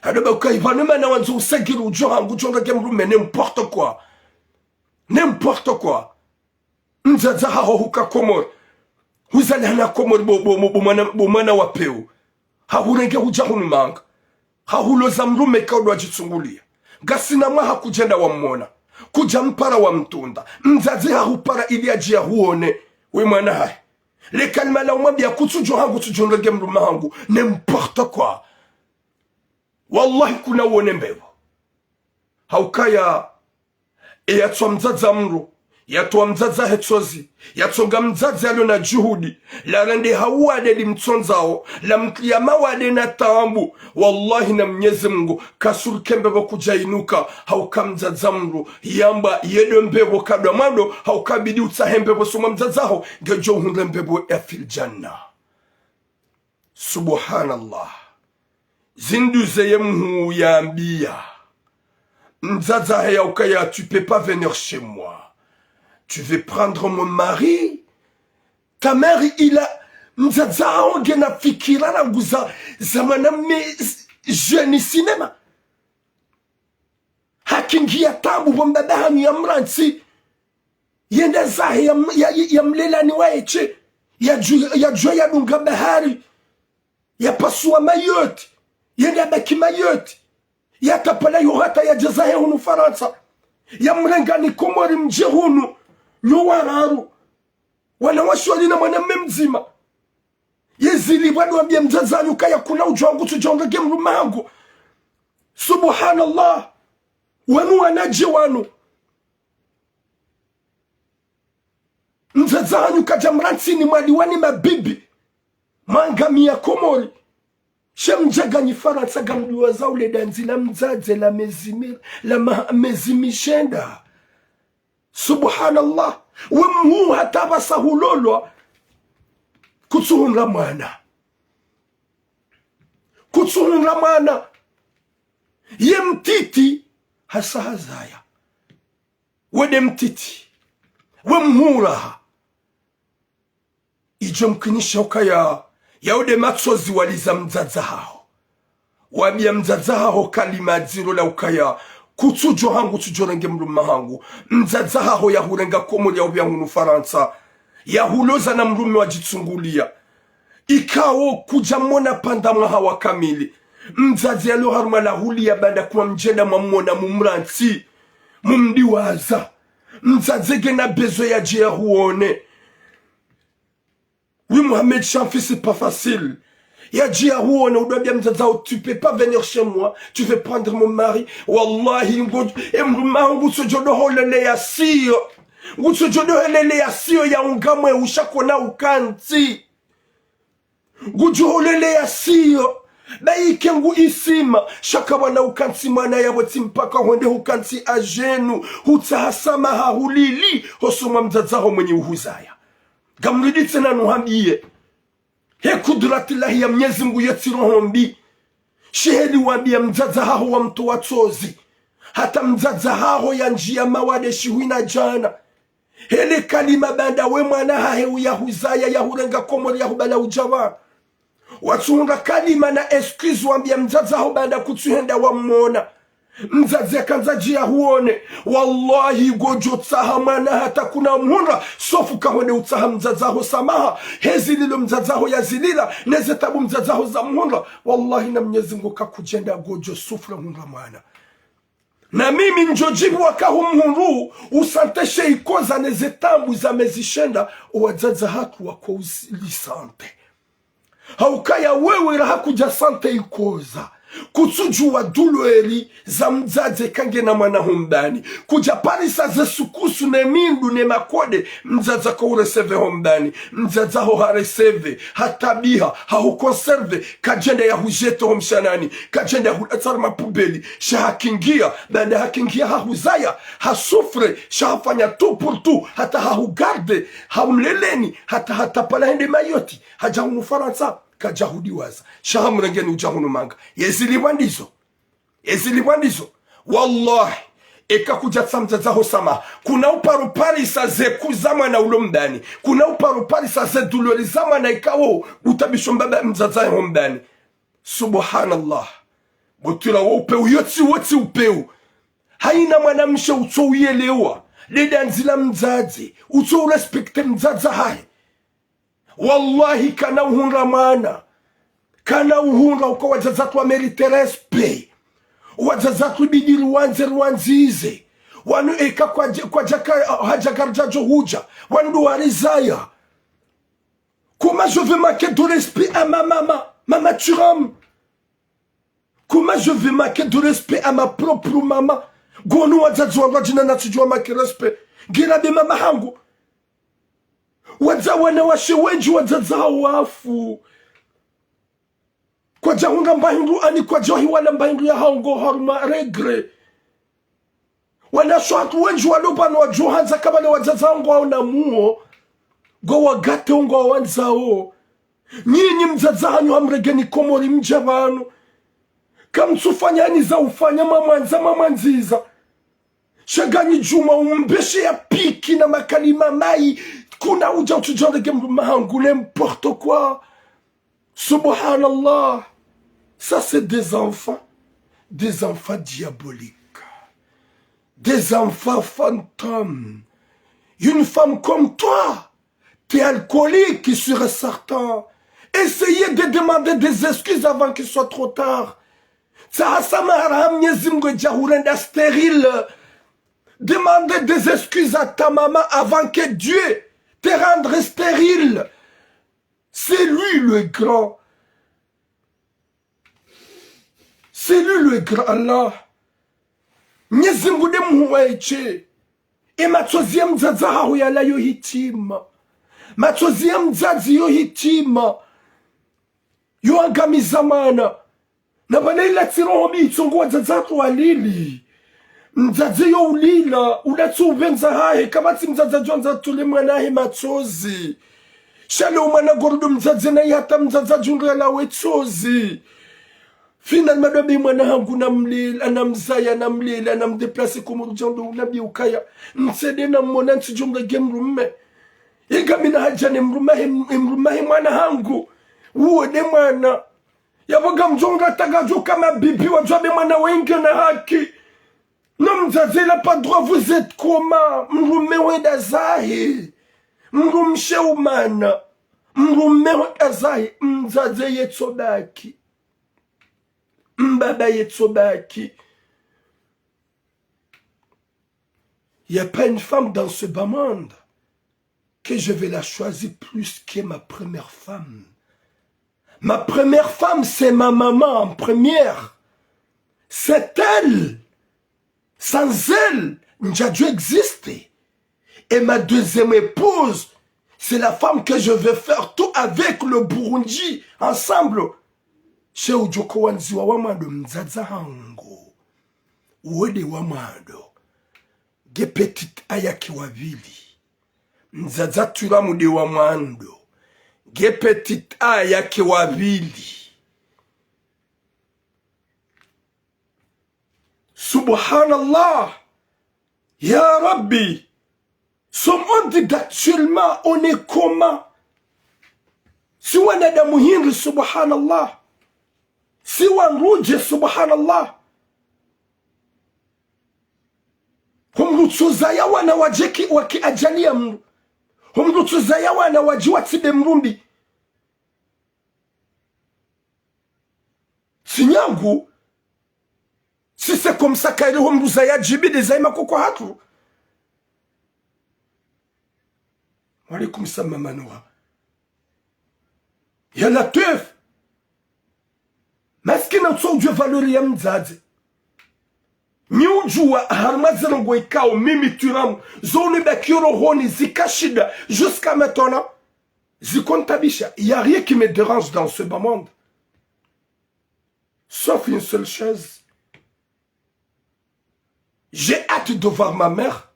adoba ukaivana na wanzo usagiru ujoha ngujonga gemrume n'importe quoi mzazi haho huka komor huzali hana komor bomana wapeu hahurenge hujahunu manga hahuloza mrume kaudwa jitsungulia gasina mwaha kujenda wa mwona kuja mpara wa mtunda mzazi hahupara ili ajia huone we mwana hai le kalima la umwambia kutujo hangu tujonrege mrume hangu n'importe quoi wallahi kuna uone mbevo haukaya yatwa mzaza mru yatwa mzaza hetsozi yatsonga mzazi alio na juhudi la rende hauade limtsonzao la mkliyama wade na taambu wallahi na mnyezi Mungu kasuru kembevo kujainuka hauka mzaza mru yamba yedo mbevo kadwa mando hauka bidi utahembevo suma mzazaho gejo hunde mbevo ya fil janna. Subhanallah. Zinduze yemhu yambia mzaza haya ukaya tu peux pas venir chez moi. Tu veux prendre mon mari? Ta mère, il a... Mzaza ongena fikira na nguza zamana me jeune cinéma. Hakingia tabu bombada hani ya mransi. Yenda zahe ya mlela ni waeche. Ya jua ya dunga bahari. Ya pasua Mayotte. Yenda baki Mayotte. Ya kapala yohata ya jazahe hunu Faransa. Ya mrengani Komori mje hunu. Nyuwararu wanawashwali na mwanamme mzima yezili wadu wambia mzazanyu kaya kuna ujongu tujonga gemru mangu. Subhanallah. Wanu wanaji wanu mzazanyu kajamransini mwaliwani mabibi mangamia Komori shemjaga ni Faransa gamduwa zaule danzi la mzaze la mezimishenda. Subhanallah. Wemu hataba sahulolo kutsuhunra mwana ye mtiti hasa hazaya wede mtiti wemhura ijo mkinisha ukaya yaude matsozi waliza mzaza hao wabia mzaza hao kalima ziro la ukaya kutujo hangu tujorenge mruma hangu mzaza hao yahurenga Komori ya ubyangu Faransa yahuloza na mrume wajitsungulia ikawo kujamona pandamwa hawa kamili mzazi ya loharuma la huli ya banda kwa mjenda mwamona mumransi mumdiwaza mzazi gena bezo ya jia huone. Oui Mohamed Chamfi, c'est pas facile. Ya jia huone udwabia mzazao tu peux pas venir chez moi, tu veux prendre mon mari. Wallahi mruma hangu sojodoho lele ya siyo ngusojodoho lele ya siyo ya ungamwe ushakona ukanti ngujoho lele ya siyo baike ngu isima shaka wana ukanti mana ya wati mpaka wende ukanti ajenu hutahasama hahulili hosuma mzazaho mwenye uhuzaya gamridi tena nuhambiye he kudratillahi ya Mwenyezi Mungu yatirohombi sheheli wambia mzaza hao wa mtu watozi hata mzaza hao ya njia mawade shihuina jana hele kalima banda we mwana hahe uyahuzaya yahurenga Komori yahubala ujawa watuhunga kalima na excuse wambia mzaza hao banda kutuhenda wa mwona mzazi kanza jia huone wallahi gojo tsaha mana hata kuna mhunra sofu kahone utsaha mzazaho samaha hezi lilo mzazaho ya zilila neze tabu mzazaho za mhunra wallahi na Mwenyezi Mungu kakujenda gojo sufra mhunra mwana na mimi njojibu wakahu mhunru usanteshe ikoza neze tambu za mezishenda uwazaza hatu wako ulisante haukaya wewe raha kuja sante ikoza kutsujua dulueli za mzaze kange na mwana hombani kuja parisa ze sukusu ne mindu ne makode mzaza ko ureseve hombani mzaza ho hareseve hatabiha haukonserve kajenda ya hujeto homshanani kajenda ya hulatar mapubeli shahakingia banda hakingia hahuzaya hasufre shahafanya tu pour tu hata hahugarde haumleleni hata palahende Mayoti hajahunu Faransa kajahudi waza shahamurengeni ujahunu manga yezili wandizo wallahi eka kuja tsamzaza hosama kuna uparupari sa ze kuzama na ulo mdani kuna uparupari sa ze dulori zama na ikawo utabisho mbaba mzaza ho mdani subhanallah botula upeu yotsi wotsi upeu haina mwanamshe utso uyelewa ledanzila mzazi utso respecte mzaza hai wallahi kana uhunra mana kana uhunra uko wajazatu wa merite respect wajazatu bidiri wanze ruanzize wanu eka kwa jaka hajagarjajo huja wanu warizaya comment je veux manquer de respect à ma maman Turam. Comment je vais manquer de respect à ma propre maman? Gonu wazazi wangu jina natujua manquer respect. Gira be mama hangu. Waza wana washe wenji wazaza wafu. Kwa jahunga mbahindu ani kwa johi wala mbahindu ya hango horma regre. Wana shwatu wenji walubano wa johanza kabale wazaza wangu waona muo. Go wagate ungo wanzao. Nyinyi mzaza hanyu hamregeni komori mjabanu. Kamsufanyani za ufanya mama nziza. Shagani juma umbeshe ya piki na makalima mai. Kuna uja utujandege mahangu n'importe quoi. Subhanallah. Ça c'est des enfants diaboliques. Des enfants fantômes. Une femme comme toi, t'es alcoolique sur certain. Essayez de demander des excuses avant qu'il soit trop tard. Stérile. Demandez des excuses à ta maman avant que Dieu te rende stérile. C'est lui le grand. C'est lui le grand Allah. Nyezingude muweche. E machozi ya mzazi hao yala yo hitima. Machozi ya mzazi yo hitima. Yo angamiza mana. Na bana ila tiroho miitongo wazazatu walili. Mzazi yo ulila. Ulatu ubenza hae. Kamati mzazi jonza tule mwanahe machozi. Shale umana gordo mzazi na yata mzazi junga la wechozi. Final madobi mwana hangu namlila, namzaya, namlila, namdeplase kumurujando unabi ukaya. Nsede na mwona nsijumla gemrume. Iga mina hajane mrumahe mwana hangu. Uode mwana. Yawaga mjonga tagajo kama bibi wajabe mwana wenge na haki. Na mzazi la pas droit vous êtes comment? Mrume wenda zahi. Mrumshe umana. Mrume wenda zahi. Mzazi yetsobaki. Mbaba yetsobaki. Il n'y a pas une femme dans ce bas monde que je vais la choisir plus que ma première femme. Ma première femme, c'est ma maman en première. C'est elle. Sans elle, N'Djadjo existait. Et ma deuxième épouse, c'est la femme que je vais faire tout avec le Burundi, ensemble. Chez Ujoko Wanziwa Wamado Mzaza Hango. Uwede Wamado. Ge petite ayaki wavili. Mzaza Turamude Wamando. Ge petite ayaki wavili. Subhanallah. Ya Rabbi. Ce monde d'actuellement, on est comment? Si on a des muhimri, subhanallah. Si on rouge, subhanallah. Humrutuzaya wana wajeki waki ajalia mru. Humrutuzaya wana wajiwa tide mrumbi. Sinyangu. Si c'est comme ça qu'il humruzaya jibi desaima koko hatu. Walaikum salam manoa. Yala teuf. Maskina utso ujwe valori ya mzazi. Ni ujua harmazero ngwekao mimi Turam. Zone bakiro honi zikashida. Jusqu'à maintenant. Zikontabisha. Il n'y a rien qui me dérange dans ce bas monde. Sauf une seule chose. J'ai hâte de voir ma mère.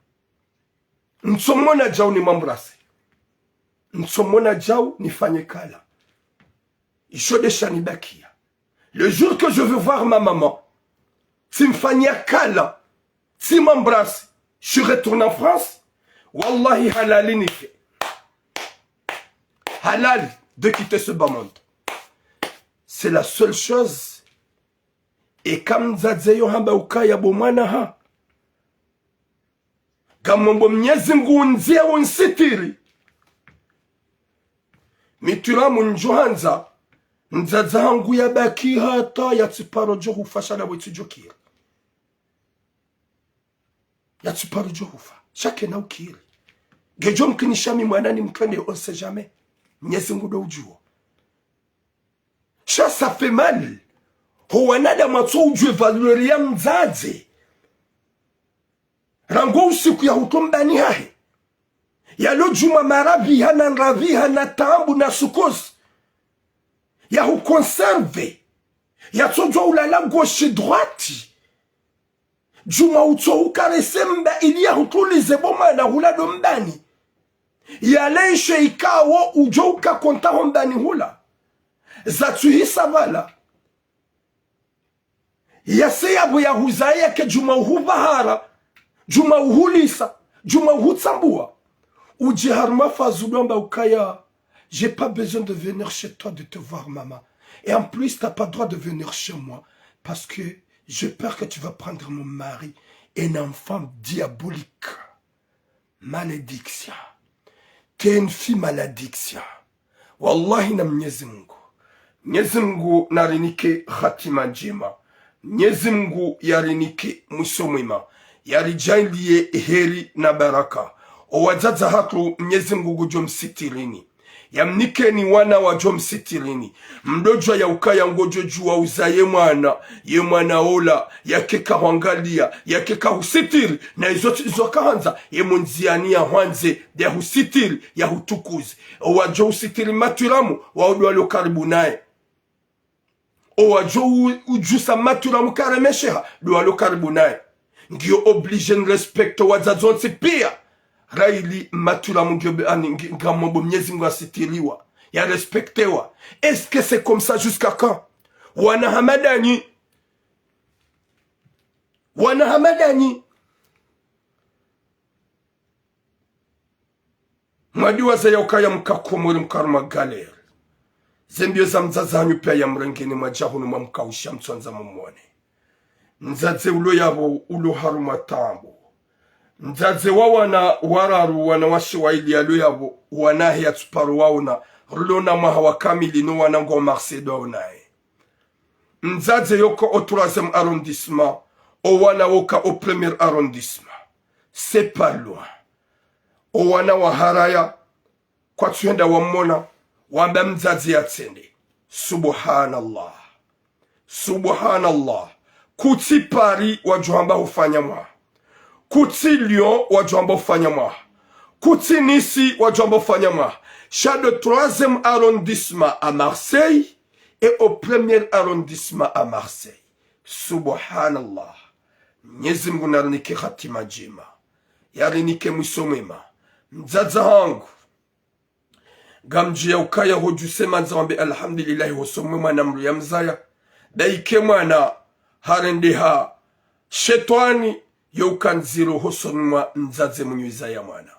Nsomona jao ni m'embrasser. Nsomona jao ni fanyekala. Ishodesha ni bakia. Le jour que je veux voir ma maman, si m'fanya kala, Si m'embrasse, je retourne en France. Wallahi halal ni fait. Halal de quitter ce bas monde. C'est la seule chose. Et comme Zadzeyo hamba ukaya bomana ha. Kamombo mnyezi mgu nzia unsitiri. Mitura munjuhanza. Nzaza hangu ya baki hata ya tsiparo johu fashala wetu jokiri. Ya tsiparo johu fa. Chake na ukiri. Gejo mkinishami mwanani mkende on sait jamais. Mnyezi mgu do ujuo. Ça, ça fait mal. Huwanada matso ujue valuria mzaze. Rango usiku ya hutombani hahe. Ya lo juma marabi hana nravi hana tambu na sukos. Ya hu conserve. Ya tsojo ulala gauche droite. Juma utso ukarese mba ili ya hutulize boma na hula dombani. Ya leishe ikawo ujo ukakonta hombani hula. Zatuhisa vala. Yase yabu ya huzaya ke juma uhuvahara. Juma uhulisa. Juma uhutsambua. Uji harma fazudomba ukaya. J'ai pas besoin de venir chez toi de te voir, maman. Et en plus, t'as pas droit de venir chez moi. Parce que j'ai peur que tu vas prendre mon mari. Un enfant diabolique. Malédiction. T'es une fille malédiction. Wallahi na Mwenyezi Mungu. Mwenyezi Mungu narinike khatima njema. Mwenyezi Mungu yarinike mwisho mwema. Yarijalie heri na baraka. Owajaza hatu Mwenyezi Mungu gujo msitirini. Yamnike ni wana wa jo msitirini. Mdojwa ya ukaya ngojo juwa uzaye mwana. Ye mwana ola. Yakeka wangalia. Yakeka husitiri. Na izo kahanza. Ye munziani ya hanze. Ya husitiri. Ya hutukuzi. Owajo usitiri maturamu. Waudwa lo karibu nae. Owajo ujusa maturamu karemesheha. Dwa lo karibu nae. Ngiyo oblige respecto wazazonsi pia. Raili matula mungambo Mwenyezi Mungu asitiliwa ya respectewa. Est-ce que c'est comme ça jusqu'à quand? Wana hamadani mwadiwa za yaukaya mkakomori mkaruma galeri zembio za mzaza hanyu pia ya mrengeni mwajahunu mwamkausha mtuanza mumone nzaze ulo yabo ulo haruma tambo nzaze wawana wararu wana washiwaili ya luyabo wanahi ya tuparu wauna rulona mahawa kamili no wanango marsedo unae nzaze yoko au 3e arrondissement o wana woka au 1er arrondissement c'est pas loin o wana wa haraya kwa tuenda wamona wamba mzaze ya tsende subhanallah subhanallah kuti pari wajuhamba ufanya mwa Kuti Lyon, wajamba ufanya mwa. Kuti Nisi, wajamba ufanya mwa. Chat de 3e arrondissement à Marseille et au 1er arrondissement à Marseille. Subhanallah. Mwenyezi Mungu narinike khatima njema. Yarinike mwisho mwema. Mzaza hangu. Gamji ya ukaya hojusema nzambe alhamdulillahi hosomwema na mru ya mzaya. Daike mwana harendeha. Shetwani. Youkanziro hosonwa nzaze mnyuiza ya mwana.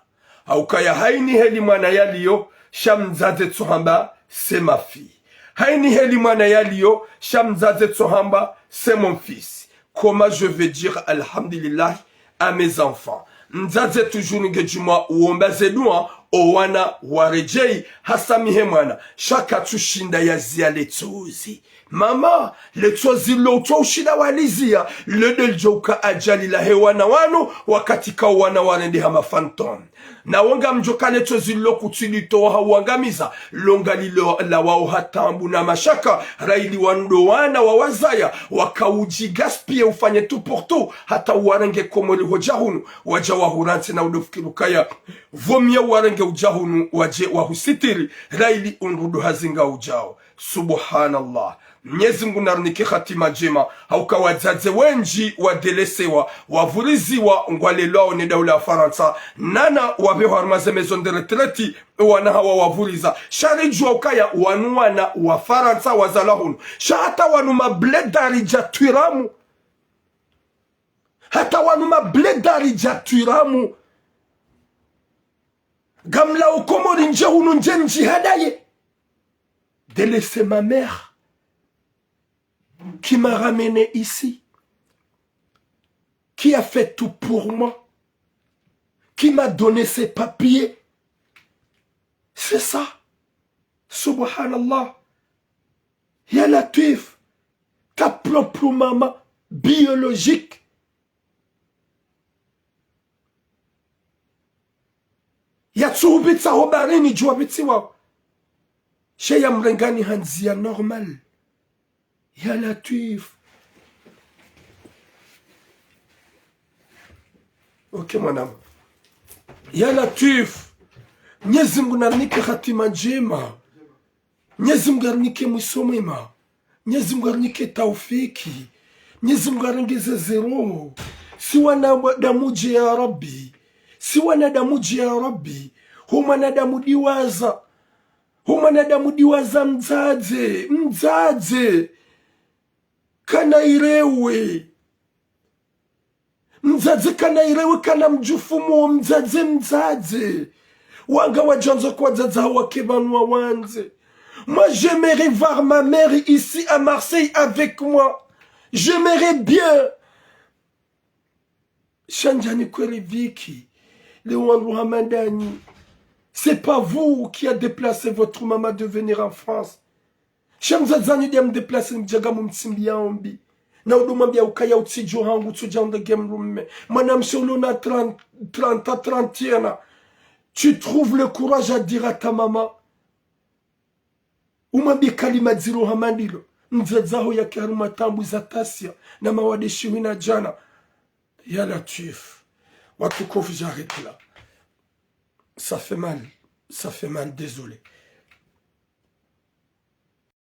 Haukaya haini heli mwana yaliyo shamzaze tsohamba c'est ma fille. Haini heli mwana yaliyo shamzaze tsohamba c'est mon fils. Comment je vais dire alhamdulillah à mes enfants. Nzaze toujours ngejuma uombaze dua owana warejei hasamihe mwana. Shaka tushinda ya zia letozi. Mama, letozi loto ushida walizia. Ledel joka ajali la hewana wano wakatika wana warende hama phantom. Na wanga mjoka letozi lo kutilito hawangamiza. Longa lilo la wao hatambu na mashaka. Raili wando wana wawazaya. Wakauji gaspie ufanye tu porto. Hata warenge komori hojahunu. Waja wahuranti na udofukirukaya. Vomia warenge ujahunu waje wahusitiri. Raili unrudu hazinga ujao. Subhanallah. Mwenyezi Mungu narinike khatima njema. Hauka wazaze wenji wadelesewa wavuriziwa ngwalelwa ne daula Faransa nana wabeho harmaze maison de retraite wana hawa wavuriza sharijwa ukaya wanuana wa Faransa wazalahunu shata wanu mabledari jatwiramu hata wanu mabledari jatwiramu gamla ukomori nje hunu nje njihadaye de laisser ma mère qui m'a ramené ici, qui a fait tout pour moi, qui m'a donné ses papiers. C'est ça. Subhanallah. Ya Latif, ta propre maman biologique. Ya tsubitsa hobarini jua bitsiwa. Sheya mrengani hanzia normal. Ya Latif. Ok mwanangu. Ya Latif. Mwenyezi Mungu narnike hatima njema. Mwenyezi Mungu arnike mwisho mwema. Mwenyezi Mungu arnike taufiki. Mwenyezi Mungu arengeze zero. Siwa na damuji ya Rabbi. Siwa na damuji ya Rabbi. Huma na damu diwaza. Huma na damu diwaza mzaze. Mzaze. Kana irewe. Mzaze kana irewe kana mjufumu mzaze. Wanga wajanzo kwa zaza wakebanwa wanze. Moi j'aimerais voir ma mère ici à Marseille avec moi. J'aimerais bien. Shanjani kweli viki. Lewandu Hamadani. C'est pas vous qui a déplacé votre maman de venir en France. Shamzazani dia mdeplace mjaga mumtsimbia ombi. Na udumambia ukaya utsijo hangu tsuja on the game room. Madame Solo na 30 tu trouves le courage à dire à ta maman. Umambi kalima ziro hamandilo. Mzazaho ya karuma tambu za tasia. Na mawadeshi wina jana. Ya Latif. Watukofu j'arrête là. Ça fait mal, désolé.